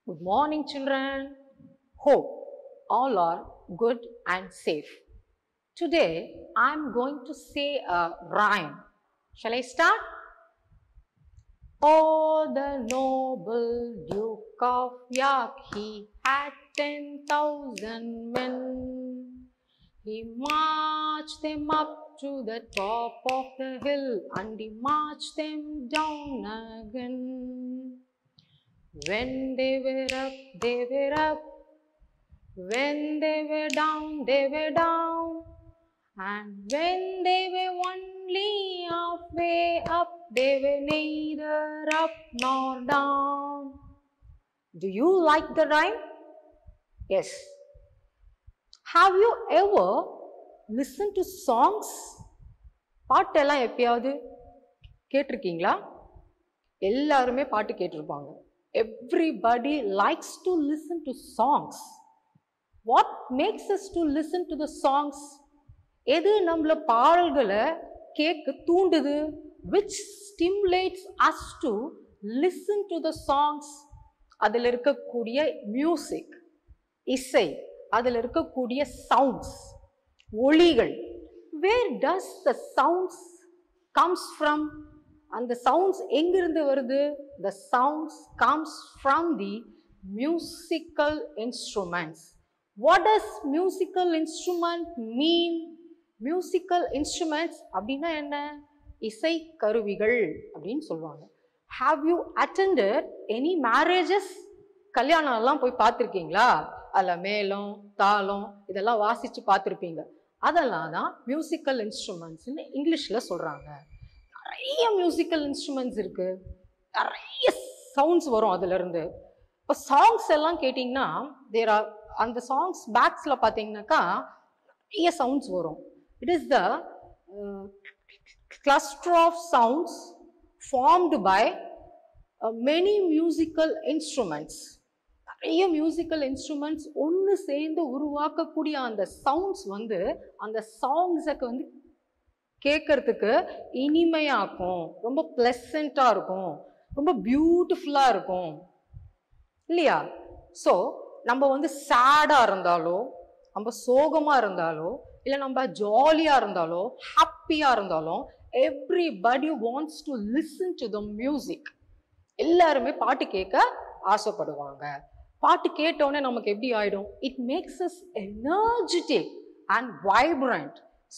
Good morning, children. Hope all are good and safe. Today, I'm going to say a rhyme. Shall I start? Oh, the noble Duke of York, he had 10,000 men. He marched them up to the top of the hill and he marched them down again. When they were up, they were up. When they were down, they were down. And when they were only halfway up, they were neither up nor down. Do you like the rhyme? Yes. Have you ever listened to songs? பாட்டெல்லாம் எப்பயாவது கேட்டிருக்கீங்களா? எல்லாருமே பாட்டு கேட்டிருப்பாங்க. Everybody likes to listen to songs. What makes us to listen to the songs? எது நம்மள பாடல்களை கேட்க தூண்டுது? Which stimulates us to listen to the songs? அதில் இருக்கக்கூடிய மியூசிக், இசை, அதில் இருக்கக்கூடிய சவுண்ட்ஸ், ஒலிகள். Where does the sounds comes from? அந்த சவுண்ட்ஸ் எங்கிருந்து வருது? The sounds comes from the musical instruments. What does musical instrument mean? Musical instruments அப்படின்னா என்ன? இசை கருவிகள் அப்படின்னு சொல்லுவாங்க. Have you attended any marriages? கல்யாணம் எல்லாம் போய் பார்த்துருக்கீங்களா? அதில் மேளம், தாளம் இதெல்லாம் வாசிச்சு பார்த்துருப்பீங்க. அதெல்லாம் தான் மியூசிக்கல் இன்ஸ்ட்ருமெண்ட்ஸ்ன்னு இங்கிலீஷில் சொல்கிறாங்க. நிறைய மியூசிக்கல் இன்ஸ்ட்ருமெண்ட்ஸ் இருக்கு, நிறைய சவுண்ட்ஸ் வரும் அதுலேருந்து. இப்போ சாங்ஸ் எல்லாம் கேட்டிங்கன்னா தேர் ஆர் அந்த சாங்ஸ் பேக்ஸில் பார்த்தீங்கன்னாக்கா நிறைய சவுண்ட்ஸ் வரும். It is the cluster of sounds formed by many musical instruments. நிறைய மியூசிக்கல் இன்ஸ்ட்ருமெண்ட்ஸ் ஒன்று சேர்ந்து உருவாக்கக்கூடிய அந்த சவுண்ட்ஸ் வந்து அந்த சாங்ஸுக்கு வந்து கேட்கறதுக்கு இனிமையாக்கும், ரொம்ப பிளசண்டாக இருக்கும், ரொம்ப பியூட்டிஃபுல்லாக இருக்கும் இல்லையா? ஸோ நம்ம வந்து சேடாக இருந்தாலோ, நம்ம சோகமாக இருந்தாலோ, இல்லை நம்ம ஜாலியாக இருந்தாலோ, ஹாப்பியாக இருந்தாலும், everybody wants to listen to the music. எல்லாருமே பாட்டு கேட்க ஆசைப்படுவாங்க. பாட்டு கேட்டோன்னே நமக்கு எப்படி ஆயிடும்? It makes us energetic and vibrant.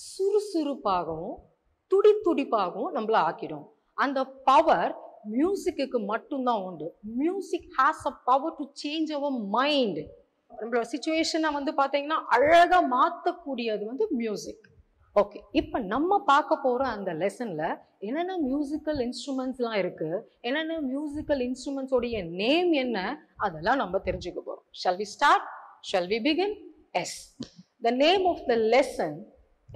சுறுசுறுப்பாகவும் துடிப்பாகவும் நம்மள ஆக்கிடும். அந்த பவர் மியூசிக்கு மட்டும்தான் உண்டு. Music has a power to change our mind. நம்மளோட சிச்சுவேஷனை வந்து பார்த்தீங்கன்னா அழகாக மாற்றக்கூடியது வந்து மியூசிக். ஓகே, இப்போ நம்ம பார்க்க போகிற அந்த லெசனில் என்னென்ன மியூசிக்கல் இன்ஸ்ட்ருமெண்ட்ஸ்லாம் இருக்குது, என்னென்ன மியூசிக்கல் இன்ஸ்ட்ருமெண்ட்ஸோடைய நேம் என்ன, அதெல்லாம் நம்ம தெரிஞ்சுக்க போகிறோம். Shall we start? Shall we begin? Yes. The name of the lesson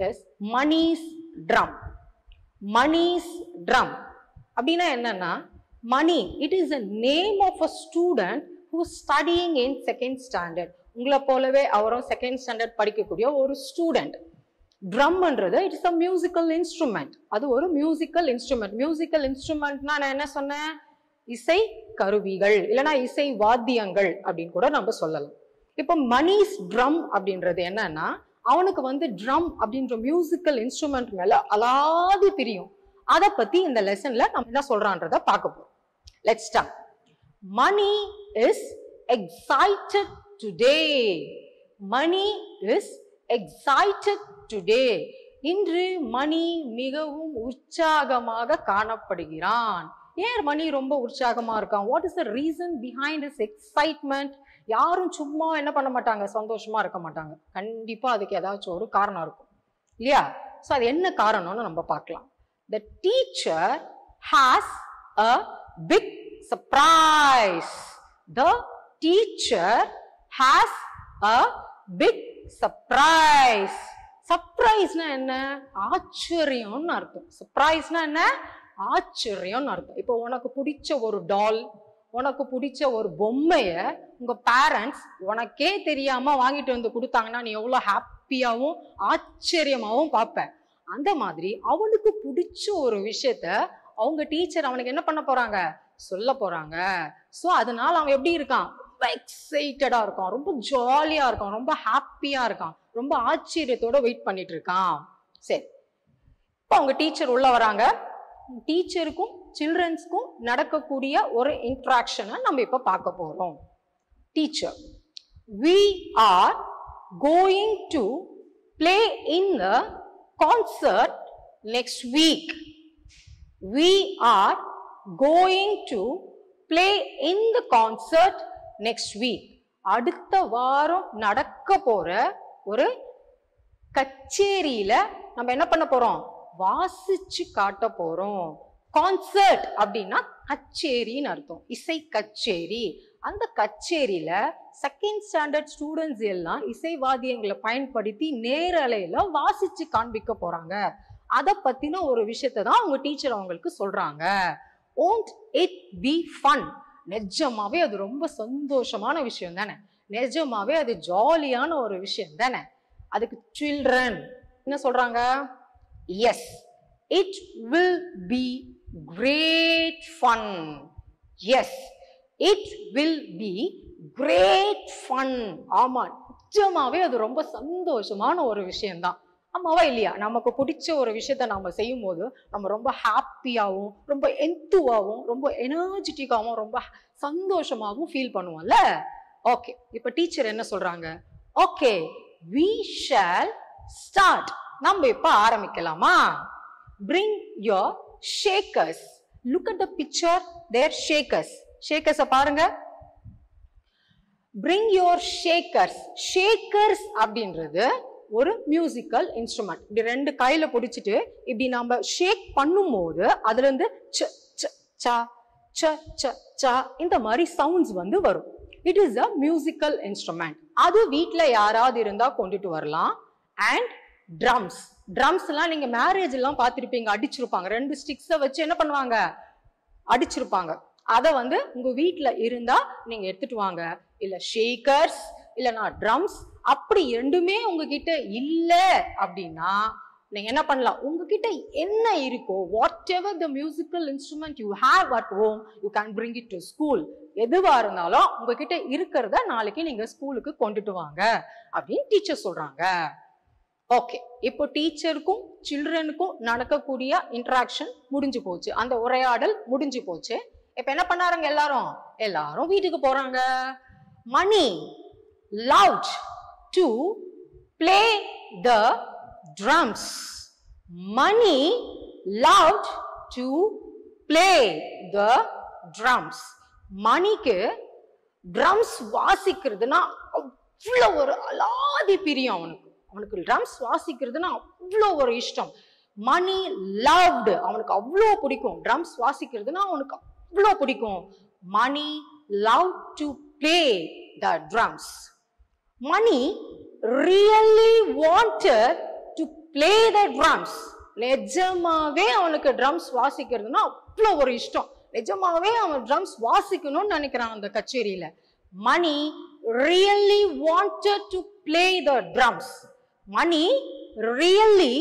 is Mani's drum. Mani's drum அப்படின்னா என்னன்னா, Mani it is a name of a student who is studying in second standard. உங்களை போலவே அவரும் செகண்ட் ஸ்டாண்டர்ட் படிக்கக்கூடிய ஒரு student. ட்ரம்ன்றது it is a musical instrument. அது ஒரு மியூசிக்கல் இன்ஸ்ட்ருமெண்ட். மியூசிக்கல் இன்ஸ்ட்ருமெண்ட்னா நான் என்ன சொன்னேன்? இசை கருவிகள், இல்லைன்னா இசை வாத்தியங்கள் அப்படின்னு கூட நம்ம சொல்லலாம். இப்போ மணிஸ் ட்ரம் அப்படின்றது என்னன்னா, அவனுக்கு வந்து ட்ரம் அப்படின்ற மியூசிக்கல் இன்ஸ்ட்ருமெண்ட் மேல அலாதி பிரியும். அதை பத்தி இந்த லெசன்ல நம்ம என்ன சொல்றான்றத பார்க்க போறோம். Let's start. Mani is excited today. Mani is excited today. இன்று மணி மிகவும் உற்சாகமாக காணப்படுகிறான். ஏன் மணி ரொம்ப உற்சாகமா இருக்கான்? What is the reason behind his excitement? யாரும் சும்மா என்ன பண்ண மாட்டாங்க, சந்தோஷமா இருக்க மாட்டாங்க. கண்டிப்பா அதுக்கு ஏதாச்சும் ஒரு காரணம் இருக்கும் இல்லையா? ஸோ அது என்ன காரணம்னு நம்ம பார்க்கலாம். The teacher has a big surprise. The teacher has a big surprise. சர்ப்ரைஸ்னா என்ன? ஆச்சரியம்னு அர்த்தம். சர்ப்ரைஸ்னா என்ன? ஆச்சரியம்னு அர்த்தம். இப்போ உனக்கு பிடிச்ச ஒரு டால், உனக்கு பிடிச்ச ஒரு பொம்மைய உங்க பேரண்ட்ஸ் உனக்கே தெரியாம வாங்கிட்டு வந்து கொடுத்தாங்கன்னா நீ எவ்வளோ ஹாப்பியாவும் ஆச்சரியமாவும் பார்ப்ப. அந்த மாதிரி அவனுக்கு பிடிச்ச ஒரு விஷயத்த அவங்க டீச்சர் அவனுக்கு என்ன பண்ண போறாங்க? சொல்ல போறாங்க. ஸோ அதனால அவன் எப்படி இருக்கான்? ரொம்ப எக்ஸைட்டடா இருக்கான், ரொம்ப ஜாலியா இருக்கான், ரொம்ப ஹாப்பியா இருக்கான், ரொம்ப ஆச்சரியத்தோட வெயிட் பண்ணிட்டு இருக்கான். சரி, இப்போ அவங்க டீச்சர் உள்ள வராங்க. டீச்சருக்கும் சில்ட்ரன்ஸ்க்கும் நடக்கக்கூடிய ஒரு இன்ட்ராக்ஷனை நம்ம இப்ப பார்க்க போறோம். Teacher, we are going to play in the concert next week. We are going to play in the concert next week. அடுத்த வாரம் நடக்க போற ஒரு கச்சேரியில நம்ம என்ன பண்ண போறோம்? வாசிச்சு காட்ட போறோம். கான்சர்ட் அப்படின்னா கச்சேரின்னு அர்த்தம், இசை கச்சேரி. அந்த கச்சேரியில செகண்ட் ஸ்டாண்டர்ட் ஸ்டூடெண்ட்ஸ் எல்லாம் இசை வாத்தியங்களை பயன்படுத்தி நேரலையில வாசிச்சு காண்பிக்க போறாங்க. அதை பத்தின ஒரு விஷயத்தை தான் அவங்க டீச்சர் அவங்களுக்கு சொல்றாங்க. Won't it be fun? நிஜமாவே அது ரொம்ப சந்தோஷமான விஷயம் தானே, நிஜமாவே அது ஜாலியான ஒரு விஷயம் தானே. அதுக்கு சில்ட்ரன் என்ன சொல்றாங்க? Yes, it will be great fun. Yes, it will be great fun. ஆமா, நிஜமாவே அது ரொம்ப சந்தோஷமான ஒரு விஷயம்தான். ஆமாவா இல்லையா? நமக்கு பிடிச்ச ஒரு விஷயத்த நம்ம செய்யும் போது நம்ம ரொம்ப ஹாப்பியாகவும், ரொம்ப எந்துவாகவும், ரொம்ப எனர்ஜெட்டிக்காகவும், ரொம்ப சந்தோஷமாகவும் ஃபீல் பண்ணுவோம்ல. ஓகே, இப்ப டீச்சர் என்ன சொல்றாங்க? Okay, we shall start. நம்ம இப்ப ஆரம்பிக்கலாமா? Bring your shakers. Look at the picture. Their shakers. Shakers பாருங்க. Bring your shakers. Shakers அப்படின்றது ஒரு மியூசிக்கல் இன்ஸ்ட்ருமெண்ட். இப்படி ரெண்டு கையில பிடிச்சிட்டு இப்படி நம்ம ஷேக் பண்ணும்போது அதுல இருந்து ச ச ச ச ச ச இந்த மாதிரி சவுண்ட்ஸ் வந்து வரும். It is a musical instrument. அது வீட்டுல யாராவது இருந்தா கொண்டுட்டு வரலாம். And drums. ட்ரம்ஸ் எல்லாம் நீங்க மேரேஜ் எல்லாம் பார்த்திருப்பீங்க, அடிச்சிருப்பாங்க. ரெண்டு ஸ்டிக்ஸை வச்சு என்ன பண்ணுவாங்க? அடிச்சிருப்பாங்க. அதை வந்து உங்க வீட்டுல இருந்தா நீங்க எடுத்துட்டு வாங்க. இல்ல ஷேக்கர்ஸ் இல்லைன்னா ட்ரம்ஸ் அப்படி ரெண்டுமே உங்ககிட்ட இல்ல அப்படின்னா நீங்க என்ன பண்ணலாம்? உங்ககிட்ட என்ன இருக்கோ, what ever the musical instrument you have at home, you can bring it to school. எதுவா இருந்தாலும் உங்ககிட்ட இருக்கிறத நாளைக்கு நீங்க ஸ்கூலுக்கு கொண்டுட்டு வாங்க அப்படின்னு டீச்சர் சொல்றாங்க. ஓகே, இப்போ டீச்சருக்கும் சில்ட்ரனுக்கும் நடக்கக்கூடிய இன்டராக்ஷன் முடிஞ்சு போச்சு, அந்த உரையாடல் முடிஞ்சு போச்சு. இப்ப என்ன பண்ணாருங்க? எல்லாரும் வீட்டுக்கு போறாங்க. மணி loved to play the drums. Mani loved to play the drums. மணிக்கு drums வாசிக்கிறதுனா அவ்வளோ ஒரு அலாதி பிரியம். அவனுக்கு drums வாசிக்கிறதுனா அவ்வளோ ஒரு இஷ்டம். மணி loved, அவனுக்கு அவ்வளோ பிடிக்கும். drums வாசிக்கிறதுனா அவனுக்கு அவ்வளோ பிடிக்கும். மணி loved to play the drums. Mani really wanted to play the drums. நிஜமாவே அவனுக்கு ட்ரம்ஸ் வாசிக்கிறதுனா அவ்வளோ ஒரு இஷ்டம். நிஜமாவே அவன் ட்ரம்ஸ் வாசிக்கணும்னு நினைக்கிறான் அந்த கச்சேரியில. Mani really wanted to play the drums. Mani really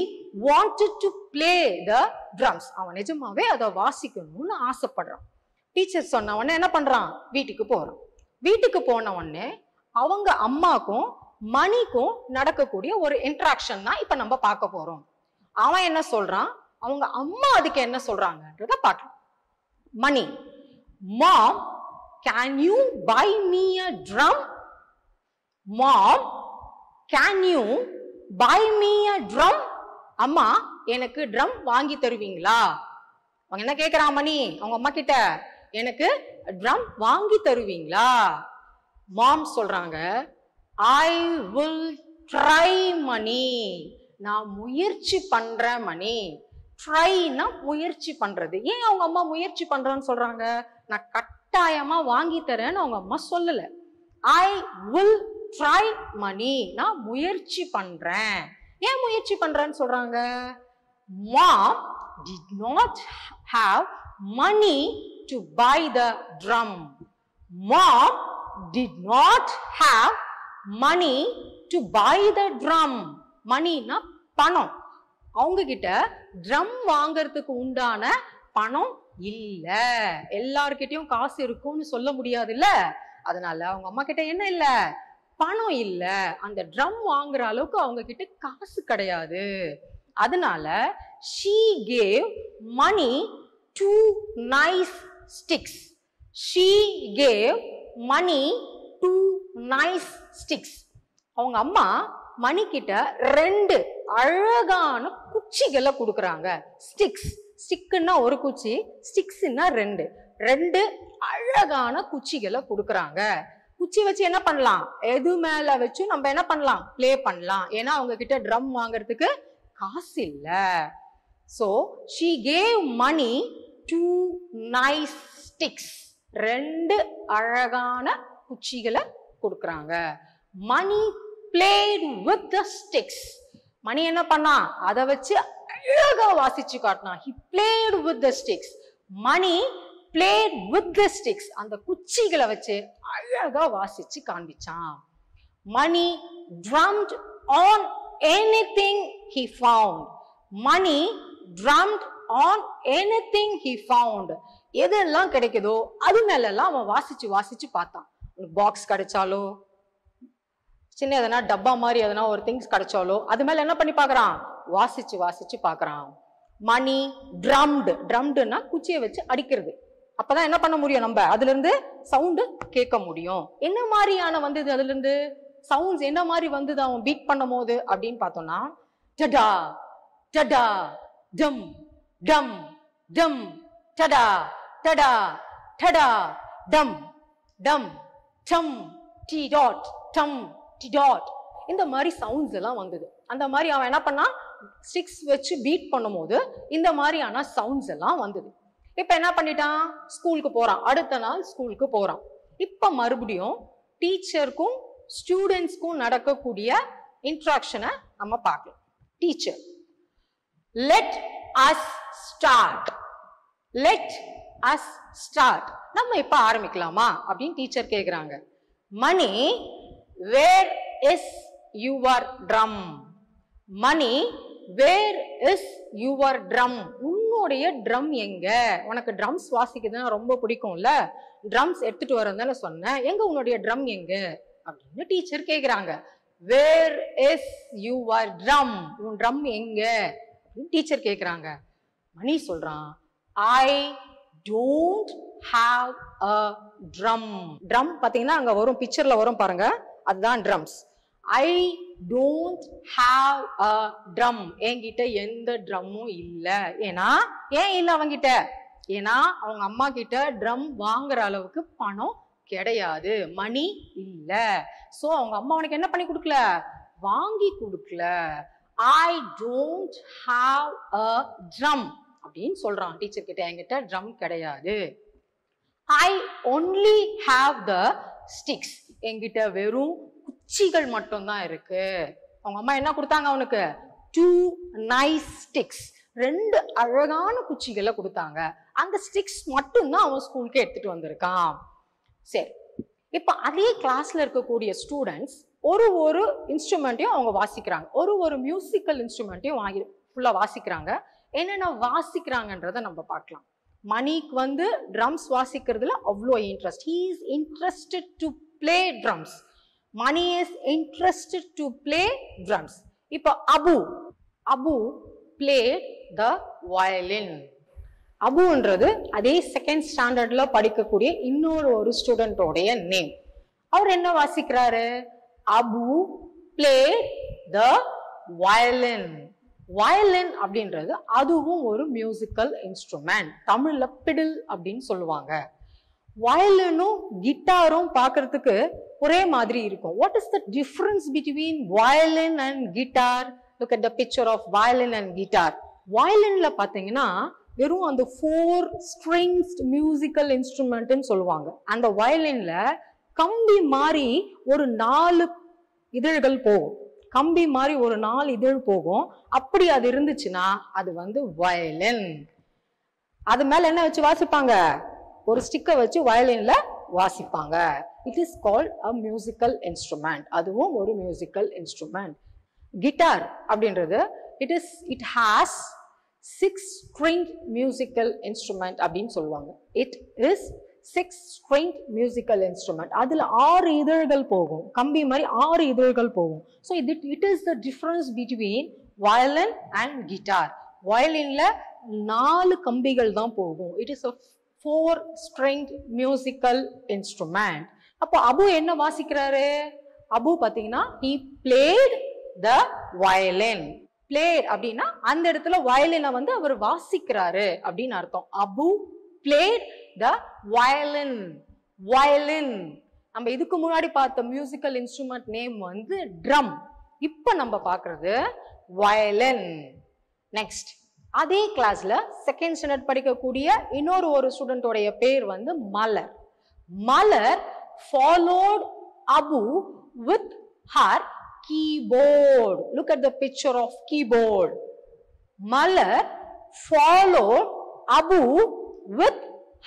wanted to play the drums. அவன் நிஜமாவே அதை வாசிக்கணும்னு ஆசைப்படுறான். டீச்சர் சொன்ன உடனே என்ன பண்றான்? வீட்டுக்கு போறான். வீட்டுக்கு போன உடனே அவங்க அம்மாக்கும் மணிக்கும் நடக்கக்கூடிய ஒரு இன்ட்ராக்ஷன் தான் இப்ப நம்ம பார்க்க போறோம். அவன் என்ன சொல்றான், அவங்க அம்மா அதுக்கு என்ன சொல்றாங்கன்றத பார்க்கலாம். Mani, mom, can you buy me a drum? Mom, can you buy me a drum? அம்மா, எனக்கு ட்ரம் வாங்கி தருவீங்களா? அவங்க என்ன கேட்கிறான் மணி அவங்க அம்மா கிட்ட? எனக்கு ட்ரம் வாங்கி தருவீங்களா? மாம் சொல்றாங்க, ஐ வில் ட்ரை மணி. நான் முயற்சி பண்றேன் மணி. ட்ரைனா முயற்சி பண்றது. ஏன் அவங்க அம்மா முயற்சி பண்றேன்னு சொல்றாங்க? நான் கட்டாயமா வாங்கி தரேன்னு அவங்க அம்மா சொல்லல. ஐ வில் ட்ரை மணி, நான் முயற்சி பண்றேன். ஏன் முயற்சி பண்றேன்னு சொல்றாங்க? மாம் did not have money to buy the drum. Mom did not have money to buy the drum. மணினா பணம். அவங்க கிட்ட ட்ரம் வாங்கறதுக்கு உண்டான பணம் இல்ல. எல்லார்கிட்டயும் காசு இருக்கும்னு சொல்ல முடியாது இல்ல. அதனால அவங்க அம்மா கிட்ட என்ன இல்ல, பணம் இல்ல, அந்த ட்ரம் வாங்குற அளவுக்கு அவங்க கிட்ட காசு கிடையாது. அதனால she gave money to nice sticks. She gave money to nice sticks. அவங்க அம்மா மணி கிட்ட 2 அழகான குச்சிகளை கொடுக்கறாங்க. ஸ்டிக்ஸ், ஸ்டிக்னா ஒரு குச்சி, ஸ்டிக்ஸ்னா 2 அழகான குச்சிகளை கொடுக்கறாங்க. குச்சி வச்சு என்ன பண்ணலாம், எது மேல வச்சு நம்ம என்ன பண்ணலாம், ப்ளே பண்ணலாம். ஏன்னா அவங்க கிட்ட ட்ரம் வாங்குறதுக்கு காசு இல்ல. So she gave money to nice sticks. 2 அழகான குச்சிகளை கொடுக்கறாங்க. Money played with the sticks. மணி என்ன பண்ணா, அதை வச்சு அழகா வாசிச்சு காட்டினா. He played with the sticks. Money played with the sticks. அந்த குச்சிகளை வச்சு அழகா வாசிச்சு காண்பிச்சான். Money drummed on anything he found. Money drummed on anything he found. எதெல்லாம் கிடைக்குதோ அது மேல எல்லாம் அவன் வாசிச்சு வாசிச்சு பார்த்தான். பாக்ஸ் கிடைச்சாலோ, சின்ன எதனா டப்பா மாதிரி எதனா ஒரு திங்ஸ் கிடைச்சாலோ அது மேல என்ன பண்ணி பாக்குறான், வாசிச்சு வாசிச்சு பாக்குறான். மணி ட்ரம்டு, ட்ரம்டுன்னா குச்சியை வச்சு அடிக்கிறது. அப்பதான் என்ன பண்ண முடியும், நம்ம அதுல இருந்து சவுண்டு கேட்க முடியும். என்ன மாதிரியான வந்தது, அதுல இருந்து சவுண்ட்ஸ் என்ன மாதிரி வந்தது அவன் பீட் பண்ணும் போது அப்படின்னு பார்த்தோம்னா, டடா டடா டம் டம் டம், டடா டடா டடா டம் டம் டம், டி டாட் டம் டி டாட், இந்த மாதிரி சவுண்ட்ஸ் எல்லாம் வந்தது. அந்த மாதிரி அவன் என்ன பண்ணா, ஸ்டிக்ஸ் வச்சு பீட் பண்ணும் போது இந்த மாதிரியான சவுண்ட்ஸ் எல்லாம் வந்தது. இப்ப என்ன பண்ணிட்டான், ஸ்கூலுக்கு போறான். அடுத்த நாள் ஸ்கூலுக்கு போறான். இப்ப மறுபடியும் டீச்சருக்கும் ஸ்டூடெண்ட்ஸ்க்கும் நடக்கக்கூடிய இன்ட்ராக்ஷனை நம்ம பார்க்கலாம். Teacher, let us start, let us start, நம்ம இப்ப ஆரம்பிக்கலாமா அப்படின்னு டீச்சர் கேக்குறாங்க. Mani, where is your drum? Mani, where is your drum? உன்னுடைய ட்ரம் எங்க? உனக்கு ட்ரம்ஸ் வாசிக்குதுன்னா ரொம்ப பிடிக்கும்ல, ட்ரம்ஸ் எடுத்துட்டு வரேன்னு சொன்னேன், எங்க உன்னுடைய ட்ரம் எங்க அப்படின்னு டீச்சர் கேக்குறாங்க. Where is your drum? உன் ட்ரம் எங்க அப்படின்னு டீச்சர் கேக்குறாங்க. மணி சொல்றான், I don't have a drum. Drum பாத்தீங்கன்னா அங்க வரும், பிக்சர்ல வரும் பாருங்க, அதுதான் drums. I don't have a drum. என்கிட்ட எந்த ட்ரம்மும் இல்ல. ஏன்னா ஏன் இல்ல அவங்கிட்ட, ஏன்னா அவங்க அம்மா கிட்ட ட்ரம் வாங்குற அளவுக்கு பணம் கிடையாது, மணி இல்ல. சோ அவங்க அம்மா அவனுக்கு என்ன பண்ணி கொடுக்கல, வாங்கி கொடுக்கல. ஐ டோன்ட் ஹாவ் அ ட்ரம் அப்படின்னு சொல்றான் டீச்சர் கிட்ட, என்கிட்ட ட்ரம் கிடையாது. I only have the sticks. என்கிட்ட வெறும் குச்சிகள் மட்டும் தான் இருக்கு. அவங்க அம்மா என்ன கொடுத்தாங்க அவனுக்கு, 2 nice sticks, 2 அழகான குச்சிகளை கொடுத்தாங்க. அந்த ஸ்டிக்ஸ் மட்டும் தான் அவன் ஸ்கூலுக்கு எடுத்துட்டு வந்திருக்கான். சரி, இப்ப அதே கிளாஸ்ல இருக்கக்கூடிய ஸ்டூடெண்ட்ஸ் ஒரு இன்ஸ்ட்ருமெண்ட்டையும் அவங்க வாசிக்கிறாங்க. ஒரு மியூசிக்கல் இன்ஸ்ட்ருமெண்ட்டையும் ஃபுல்லா வாசிக்கிறாங்க. என்னென்ன வாசிக்கிறாங்கன்றத நம்ம பார்க்கலாம். மணிக்கு ட்ரம்ஸ் வாசிக்கிறதுல அவ்வளோ interest. He is interested to play drums. Mani is interested to play drums. இப்போ அபு played the violin. அபுன்றது அதே செகண்ட் ஸ்டாண்டர்ட்ல படிக்கக்கூடிய இன்னொரு ஸ்டூடெண்டோடைய நேம். அவர் என்ன வாசிக்கிறாரு, Abu played the violin. Violin அப்படின்றது அதுவும் ஒரு மியூசிக்கல் இன்ஸ்ட்ருமெண்ட். தமிழ்ல பிடில் அப்படின்னு சொல்லுவாங்க. வயலினும் கிட்டாரும் பார்க்கிறதுக்கு ஒரே மாதிரி இருக்கும். What is the difference between violin and guitar? Look at the picture of violin and guitar. வயலின்ல பாத்தீங்கன்னா வெறும் அந்த 4 strings musical instrument ன்னு சொல்லுவாங்க. அந்த வயலின்ல கம்பி மாதிரி ஒரு 4 இதழ்கள் போகும். கம்பி மாதிரி ஒரு 4 இதழ் போகும். அப்படி அது இருந்துச்சுன்னா அது வயலின். அது மேல என்ன வச்சு வாசிப்பாங்க, ஒரு ஸ்டிக்கை வச்சு வயலின்ல வாசிப்பாங்க. It is called a musical instrument. அதுவும் ஒரு மியூசிக்கல் இன்ஸ்ட்ருமெண்ட். கிட்டார் அப்படின்றது it has 6 stringed musical instrument அப்படின்னு சொல்லுவாங்க. It is 6 stringed musical instrument. அதுல 6 இதழ்கள் போகும், கம்பி மாதிரி 6 இதழ்கள் போகும். So it is the difference between violin and guitar. வயலின்ல 4 கம்பிகள் தான் போகும். It is a 4 stringed musical instrument. அப்போ அபு என்ன வாசிக்கிறாரு? அபு பாத்தீங்கன்னா he played the violin. played அப்படின்னா அந்த இடத்துல வயலினை வந்து அவர் வாசிக்கிறாரு அப்படின்னு அர்த்தம். Abu played the violin. violin. நம்ம இதுக்கு முன்னாடி பார்த்த மியூசிக்கல் இன்ஸ்ட்ருமெண்ட் நேம் வந்து ட்ரம். இப்போ நம்ம பார்க்கிறது violin. நெக்ஸ்ட் அதே கிளாஸ்ல செகண்ட் ஸ்டாண்டர்ட் படிக்கக்கூடிய இன்னொரு ஸ்டூடெண்டோடைய பேர் வந்து மலர். மலர் followed Abu with her keyboard. Look at the picture of keyboard. Malar followed Abu with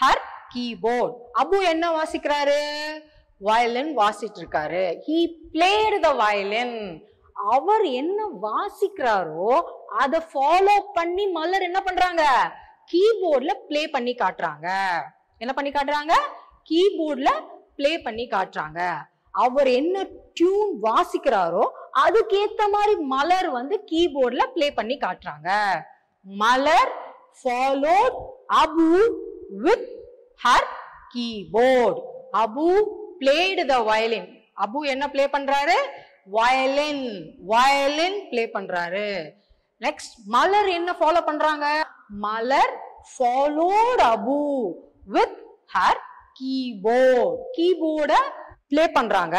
her keyboard. Abu enna vasikiraru? Violin வாசிட்டு இருக்காரு. He played the violin. அவர் என்ன வாசிக்கிறாரோ அதை ஃபாலோ பண்ணி மலர் என்ன பண்றாங்க? கீபோர்ட்ல ப்ளே பண்ணி காட்டுறாங்க. என்ன பண்ணி காட்டுறாங்க? கீபோர்ட்ல ப்ளே பண்ணி காட்டுறாங்க. அவர் என்ன டியூன் வாசிக்கிறாரோ அதுக்கேத்த மாதிரி மலர் வந்து கீபோர்ட்ல ப்ளே பண்ணி காட்டுறாங்க. மலர் followed Abu with her keyboard. Abu played the violin. Abu என்ன ப்ளே பண்றாரு? வயலின். வயலின் ப்ளே பண்றாரு. நெக்ஸ்ட் மலர் என்ன ஃபாலோ பண்றாங்க? Malar followed Abu with her keyboard. கீபோர்ட ப்ளே பண்றாங்க.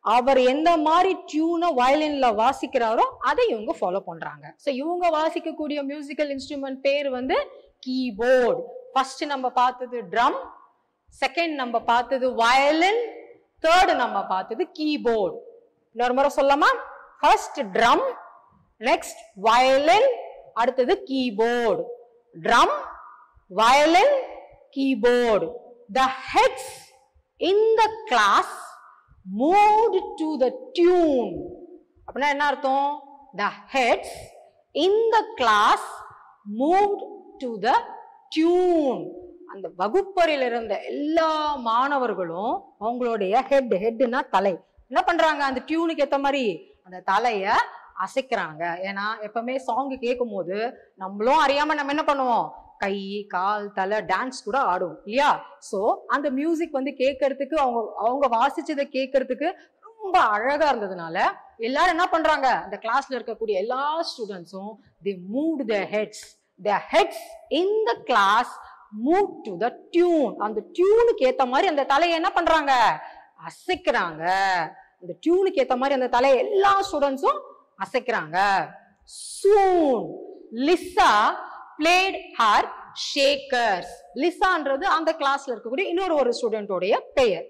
அவர் எந்த மாதிரி டியூனை வயலின்ல வாசிக்கிறாரோ அதை இவங்க ஃபாலோ பண்றாங்க. ஸோ இவங்க வாசிக்கக்கூடிய மியூசிக்கல் இன்ஸ்ட்ருமெண்ட் பேர் வந்து கீபோர்டு. ஃபர்ஸ்ட் நம்ம பார்த்தது ட்ரம், செகண்ட் நம்ம பார்த்தது வயலின், தேர்டு நம்ம பார்த்தது கீபோர்டு. இன்னொரு முறை சொல்லலாமா? ஃபர்ஸ்ட் ட்ரம், நெக்ஸ்ட் வயலின், அடுத்தது keyboard. Drum, violin, keyboard. The heads in the class moved to the tune. அப்படின்னா என்ன அர்த்தம்? The heads in the class moved to the tune. அந்த வகுப்பறையில் இருந்த எல்லா மாணவர்களும் அவங்களுடைய ஹெட்னா தலை என்ன பண்றாங்க? அந்த டியூனுக்கு ஏத்த மாதிரி அந்த தலைய அசைக்கிறாங்க. ஏன்னா எப்பவுமே சாங் கேட்கும் போது நம்மளும் அறியாம நம்ம என்ன பண்ணுவோம்? கை, கால், தலை, டான்ஸ் கூட ஆடும் இல்லையா? சோ அந்த மியூசிக் வந்து கேட்கறதுக்கு அவங்க வாசிச்சதை கேட்கறதுக்கு ரொம்ப அழகா இருந்ததுனால எல்லாரும் என்ன பண்றாங்க? அந்த கிளாஸ்ல இருக்கக்கூடிய எல்லா ஸ்டூடெண்ட்ஸும் they moved their heads. Their heads in the class moved to the tune. அந்த டியூனுக்கு ஏத்த மாதிரி அந்த தலையை என்ன பண்றாங்க? அசைக்கிறாங்க. அந்த டியூனுக்கு ஏத்த மாதிரி அந்த தலையை எல்லா ஸ்டூடெண்ட்ஸும் அசைக்கிறாங்க. Soon Lisa played her shakers. லிசான்றது அந்த கிளாஸ்ல இருக்கக்கூடிய இன்னொரு ஸ்டூடெண்டோடைய பெயர்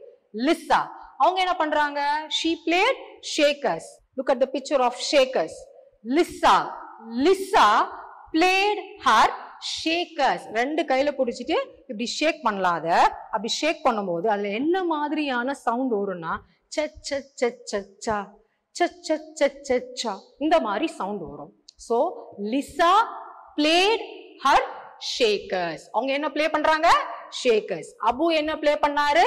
லிசா. அவங்க என்ன பண்றாங்க? she played shakers. Look at the picture of shakers. Lisa played her shakers. ரெண்டு கையில பிடிச்சிட்டு இப்படி ஷேக் பண்ணலாம். அத அப்படி ஷேக் பண்ணும்போது அதுல என்ன மாதிரியான சவுண்ட் வரும்னா ச ச ச ச ச ச ச ச ச ச இந்த மாதிரி சவுண்ட் வரும். So Lisa played her shakers. அவங்க என்ன ப்ளே பண்றாங்க? ஷேக்கர்ஸ். அபு என்ன ப்ளே பண்ணாரு?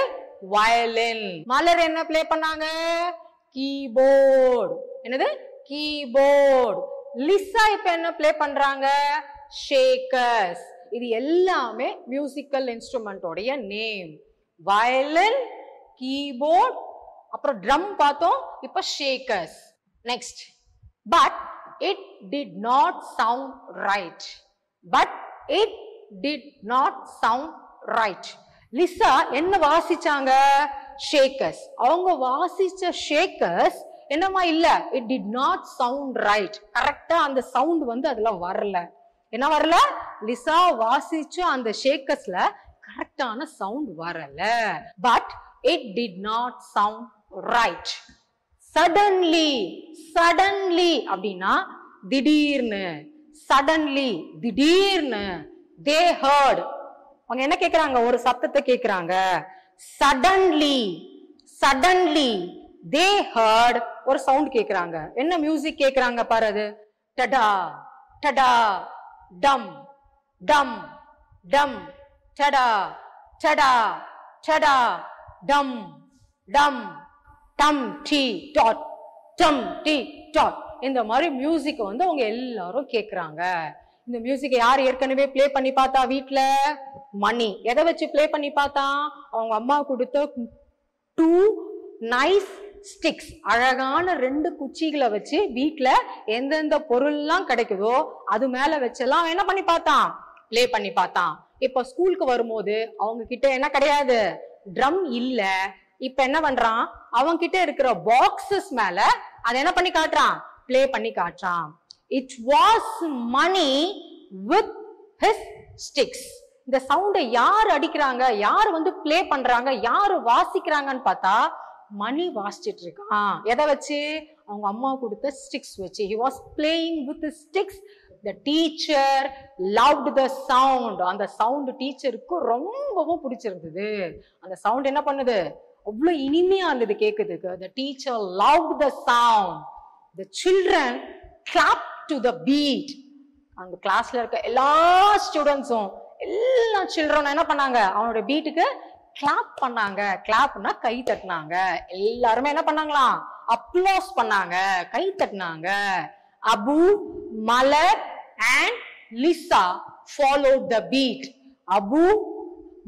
வயலின். மலர் என்ன ப்ளே பண்ணாங்க? கீபோர்டு. என்னது? கீபோர்டு. லிசா இப்ப என்ன ப்ளே பண்றாங்க? ஷேக்கர்ஸ். இது எல்லாமே மியூசிக்கல் இன்ஸ்ட்ருமெண்டோடைய நேம். வயலின், கீபோர்டு, அப்புறம் ட்ரம் பார்த்தோம், இப்ப Shakers. Next, but it did not sound right. But it did not sound right. Lisa என்ன வாசிச்சாங்க? ஷேக்கர்ஸ். அவங்க வாசிச்ச ஷேக்கர்ஸ் என்னமா இல்ல? It did not sound right. கரெக்டா அந்த சவுண்ட் வந்து அதுல வரல. என்ன வரல? லிசா வாசிச்ச அந்த ஷேக்கர்ஸ்ல கரெக்டான சவுண்ட் வரல. But it did not sound right. Suddenly. Suddenly அப்படின்னா திடீர்னு. சடன்லி திடீர்னு. they heard. அவங்க என்ன கேக்குறாங்க? ஒரு சத்தத்தை கேக்குறாங்க. சடன்லி. சடன்லி they heard ஒரு சவுண்ட் கேக்குறாங்க. என்ன மியூசிக் கேக்குறாங்க பாரு. அது டடா டடா டம் டம் டம் டடா டடா டடா, டம் டம், டம் டி டாட், டம் டி டாட். இந்த மாதிரி மியூசிக் வந்து அவங்க எல்லாரும் கேக்குறாங்க. இந்த மியூசிக் யார் ஏற்கனவே பிளே பண்ணி பார்த்தா வீட்ல? மணி. எதை வச்சு பிளே பண்ணி பார்த்தா? அவங்க அம்மா கொடுத்த 2 nice sticks, அழகான 2 குச்சிகளை வச்சு வீட்ல எந்தெந்த பொருள்லாம் கிடைக்குதோ அது மேல வச்செல்லாம் என்ன பண்ணி பார்த்தான்? பிளே பண்ணி பார்த்தான். இப்ப ஸ்கூலுக்கு வரும்போது அவங்க கிட்ட என்ன கிடையாது? ட்ரம் இல்ல. இப்ப என்ன பண்றான்? அவங்க கிட்ட இருக்கிற பாக்ஸஸ் மேல அதை என்ன பண்ணி காட்டுறான்? பிளே பண்ணி காட்டுறான். It was money with his sticks. இந்த சவுண்டை யார் அடிக்கிறாங்க, யார் வந்து பிளே பண்றாங்க, யாரு வாசிக்கிறாங்கன்னு பார்த்தா மணி வாசிச்சிட்டு இருக்கான். எதை வச்சு? அவங்க அம்மா கொடுத்த ஸ்டிக்ஸ் வச்சு. He was playing with the sticks. The teacher loved the sound. அந்த சவுண்ட் டீச்சருக்கு ரொம்பவும் பிடிச்சிருந்தது. அந்த சவுண்ட் என்ன பண்ணுது? அவ்வளவு இனிமையா இருந்தது கேக்குதுக்கு. The teacher loved the sound. The children clapped to the beat. அந்த கிளாஸ்ல இருக்க எல்லா ஸ்டூடெண்ட்ஸும், எல்லா சில்ட்ரனும் என்ன பண்ணாங்க? அவனோட பீட்டுக்கு கிளாப் பண்ணாங்க. கிளாப்னா கை தட்டினாங்க. எல்லாருமே என்ன பண்ணாங்களாம்? அப்ளாஸ் பண்ணாங்க, கை தட்டினாங்க. அபு, மலர் and Lisa followed the beat. Abu,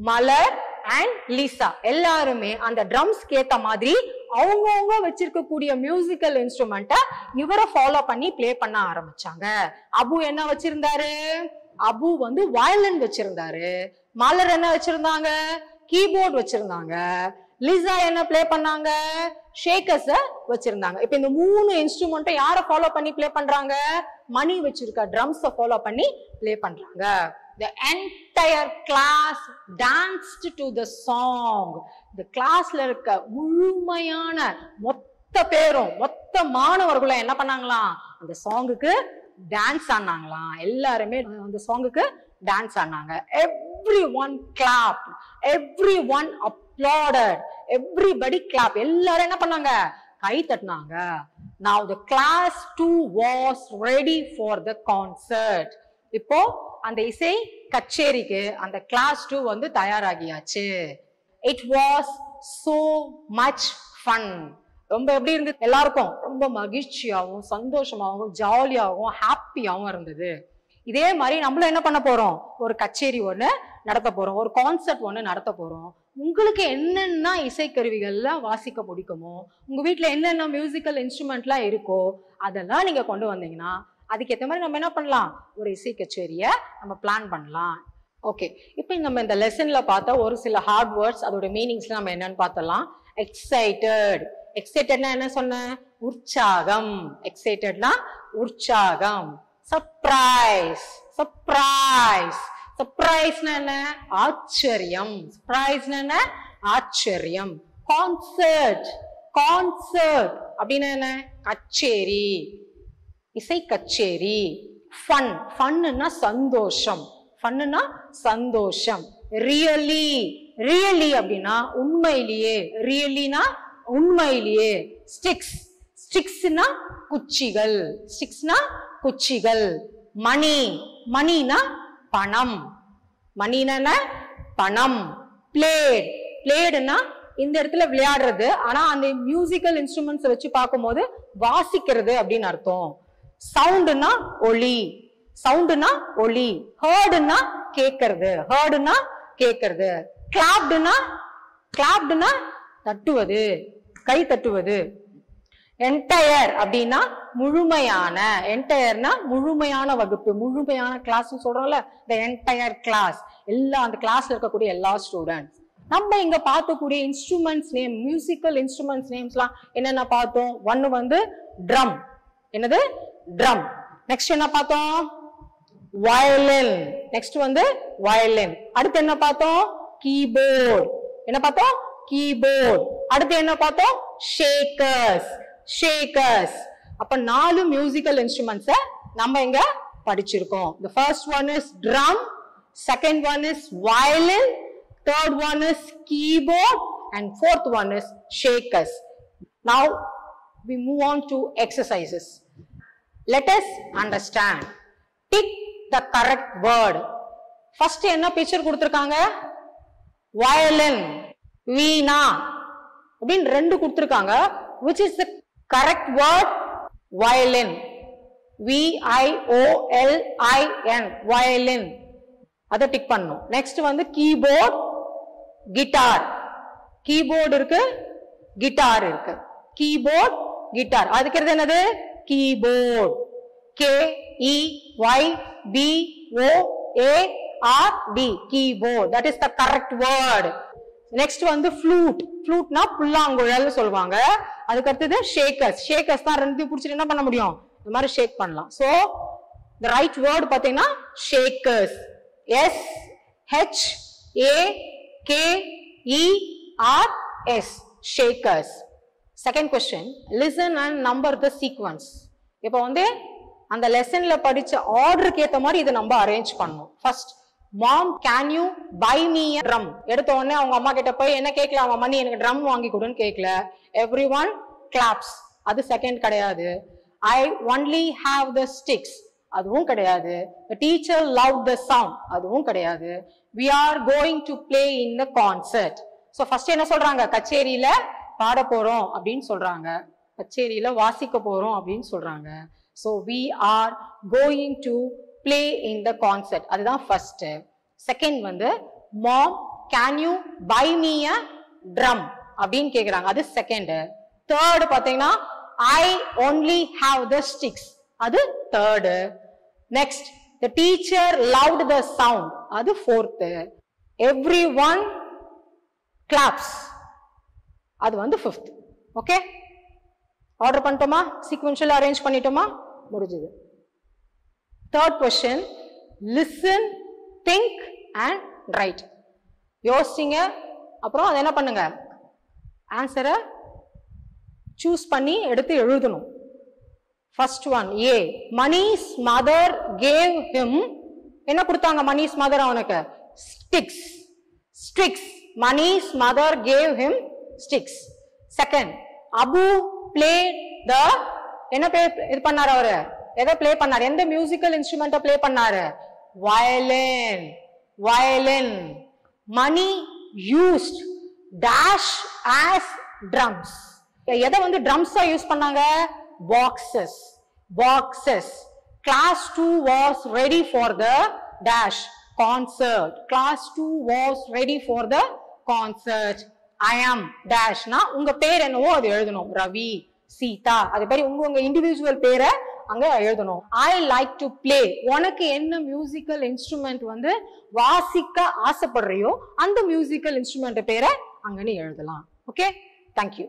Malar and Lisa எல்லாருமே அந்த ட்ரம்ஸ்க்கு ஏத்த மாதிரி அவங்கவுங்க வச்சிருக்கக்கூடிய மியூசிக்கல் இன்ஸ்ட்ருமெண்ட்டை இவரை ஃபாலோ பண்ணி பிளே பண்ண ஆரம்பிச்சாங்க. அபு என்ன வச்சிருந்தாரு? அபு வந்து வயலின் வச்சிருந்தாரு. மலர் என்ன வச்சிருந்தாங்க? கீபோர்ட் வச்சிருந்தாங்க. லிசா என்ன பிளே பண்ணாங்க? ஷேக்கர்ஸ வச்சிருந்தாங்க. இப்ப இந்த 3 இன்ஸ்ட்ருமெண்ட்டை யாரை ஃபாலோ பண்ணி பிளே பண்றாங்க? மணி வச்சிருக்க ட்ரம்ஸை ஃபாலோ பண்ணி பிளே பண்றாங்க. The entire class danced to the song. இந்த கிளாஸ்ல இருக்க முழுமையான மொத்த பேரும், மொத்த மாணவர்களும் என்ன பண்ணாங்களாம்? அந்த சாங்குக்கு டான்ஸ் ஆனாங்களாம். எல்லாருமே அந்த சாங்குக்கு டான்ஸ் ஆனாங்க. Everyone clapped, everyone applauded, everybody clapped. எல்லாரும் என்ன பண்ணாங்க? கை தட்டினாங்க. Now the class 2 was ready for the concert. இப்போ அந்த இசை கச்சேரிக்கு அந்த கிளாஸ் 2 வந்து தயாராகியாச்சு. It was so much fun. ரொம்ப எப்படி இருந்தது? எல்லாருக்கும் ரொம்ப மகிழ்ச்சியாகவும் சந்தோஷமாகவும் ஜாலியாகவும் ஹாப்பியாகவும் இருந்தது. இதே மாதிரி நம்மளும் என்ன பண்ண போறோம்? ஒரு கச்சேரி ஒண்ணு நடத்த போறோம், ஒரு கான்சர்ட் ஒண்ணு நடத்த போறோம். உங்களுக்கு என்னென்ன இசைக்கருவிகள்லாம் வாசிக்க பிடிக்குமோ, உங்க வீட்டுல என்னென்ன மியூசிக்கல் இன்ஸ்ட்ருமெண்ட்லாம் இருக்கோ அதெல்லாம் நீங்க கொண்டு வந்தீங்கன்னா அதுக்கேற்ற மாதிரி நம்ம என்ன பண்ணலாம்? ஒரு இசை கச்சேரியை நம்ம பிளான் பண்ணலாம். ஓகே, இப்போ நம்ம இந்த லெசன்ல பார்த்தா ஒரு சில ஹார்ட் வேர்ட்ஸ், அதோட மீனிங்ஸ்லாம் நம்ம என்னன்னு பார்த்தலாம். எக்ஸைட்டட். எக்ஸைட்டட்னா என்ன சொன்னேன்? உற்சாகம். எக்ஸைட்டட்னா உற்சாகம். சர்ப்ரைஸ். சர்ப்ரைஸ். சர்ப்ரைஸ்னா என்ன? ஆச்சரியம். சர்ப்ரைஸ்னா என்ன? ஆச்சரியம். கான்சர்ட். கான்சர்ட் அப்படின்னா என்ன? கச்சேரி, இசை கச்சேரி. ஃபன். ஃபன்னுன்னா சந்தோஷம். ஃபன்னுன்னா சந்தோஷம். ரியலி. ரியலி அப்படின்னா உண்மையிலேயே. ரியலினா உண்மையிலேயே. ஸ்டிக்ஸ். ஸ்டிக்ஸ்னா குச்சிகள். ஸ்டிக்ஸ்னா குச்சிகள். மணி. மணினா பணம். மணினா பணம். பிளேட். பிளேடுனா இந்த இடத்துல விளையாடுறது, ஆனா அந்த மியூசிக்கல் இன்ஸ்ட்ருமெண்ட்ஸ் வச்சு பார்க்கும்போது வாசிக்கிறது அப்படின்னு அர்த்தம். சவுண்டுனா ஒலி. சவுண்டுனா ஒலி. ஹர்டுனா கேட்கறது. ஹர்டுனா கேட்கறது. கிளாப்டுனா கிளாப்டுனா தட்டுவது, கை தட்டுவது. என்டையர் அப்படின்னா முழுமையான. என்டையர்னா முழுமையான வகுப்பு, முழுமையான கிளாஸ் சொல்றோம்ல, the entire class. எல்லா அந்த கிளாஸ்ல இருக்கக்கூடிய எல்லா ஸ்டூடெண்ட்ஸ். நம்ம இங்க பார்க்கக்கூடிய இன்ஸ்ட்ருமெண்ட்ஸ் நேம், மியூசிக்கல் இன்ஸ்ட்ருமெண்ட்ஸ் நேம்ஸ்லாம் என்னென்ன பார்த்தோம்? ஒன்னு வந்து ட்ரம். என்னது? ட்ரம். நெக்ஸ்ட் என்ன பார்த்தோம்? வயலின். நெக்ஸ்ட் வந்து வயலின். அடுத்து என்ன பார்த்தோம்? கீபோர்ட். என்ன பார்த்தோம்? கீபோர்ட். அடுத்து என்ன பார்த்தோம்? ஷேக்கர்ஸ். ஷேக்கர்ஸ். அப்ப 4 மியூசிக்கல் இன்ஸ்ட்ருமெண்ட்ஸ் நம்ம இங்க படிச்சிருக்கோம். The first one is drum, second one is violin, third one is keyboard, and fourth one is shakers. Now we move on to exercises. Let us understand. Tick the correct word. First என்ன picture கொடுத்திருக்காங்க? Violin. வீணா அப்படின்னு ரெண்டு கொடுத்திருக்காங்க. which is the correct word? violin. VIOLIN violin. அதை tick பண்ணணும். Next வந்து keyboard, guitar. Keyboard இருக்கு, guitar இருக்கு. Keyboard, guitar. அதுக்கு என்னது? Keyboard. KEYBOARD keyboard. That is the correct word. Next வந்து flute. Fluteனா புல்லாங்குழல் சொல்வாங்க. அதுக்கு அடுத்தது shakers. Shakers தான் ரெண்டு புடிச்சிட்டு என்ன பண்ண முடியும்? இந்த மாதிரி ஷேக் பண்ணலாம். So the right word பாத்தீங்கன்னா shakers. SHAKERS shakers. Second question, listen and number the sequence. இப்போ வந்து அந்த லெசன்ல படிச்ச ஆர்டருக்கு ஏத்த மாதிரி இதை நம்ம அரேஞ்ச் பண்ணணும். First, mom can you buy me a drum. எடுத்த உடனே அவங்க அம்மா கிட்ட போய் என்ன கேட்கலாம், அவன் மணி எனக்கு ட்ரம் வாங்கி கொடுன்னு கேட்கல. Every one claps. அது செகண்ட் கிடையாது. I only have the sticks. அதுவும் கிடையாது. The teacher loved the sound. அதுவும் கிடையாது. We are going to play in the concert. So first என்ன சொல்றாங்க? கச்சேரியில பாட போறோம் அப்படின்னு சொல்றாங்க. கச்சேரியில வாசிக்க போறோம் அப்படின்னு சொல்றாங்க. So we are going to play in the concert. அதுதான் first. Second வந்து mom can you buy me a drum அப்படின்னு கேக்குறாங்க. அது second. Third பாத்தீங்கன்னா I only have the sticks. அது third. Next, the teacher loved the sound. அது fourth. Everyone claps. அது வந்து fifth. Okay? Order பண்ணிட்டோமா? Sequential arrange பண்ணிட்டோமா? முடிஞ்சது. Third question, listen, think and write. யோசிங்க, அப்புறம் அதை என்ன பண்ணுங்க? ஆன்சரை சூஸ் பண்ணி எடுத்து எழுதணும். First one, A. Mani's mother gave him, என்ன கொடுத்தாங்க Mani's mother அவனுக்கு? Sticks. Sticks. Mani's mother gave him sticks. Second, Abu played the, என்ன இது பண்ணாரு அவரு? எதை பிளே பண்ணாரு? எந்த மியூசிக்கல் இன்ஸ்ட்ருமெண்ட்டை பிளே பண்ணாரு? Violin. Violin. Mani used dash as drums. எதை வந்து ட்ரம்ஸா யூஸ் பண்ணாங்க? Boxes. Boxes. Class 2 was ready for the dash concert. Class 2 was ready for the concert. I am dash na உங்க பேர் என்னவோ அது எழுதணும். ரவி, சீதா, அதே மாதிரி உங்க இண்டிவிஜுவல் பேரை அங்க எழுதணும். I like to play. உனக்கு என்ன மியூசிக்கல் இன்ஸ்ட்ருமெண்ட் வந்து வாசிக்க ஆசைப்படுறியோ அந்த மியூசிக்கல் இன்ஸ்ட்ருமெண்ட் பேரை அங்க நீ எழுதலாம். Okay, thank you.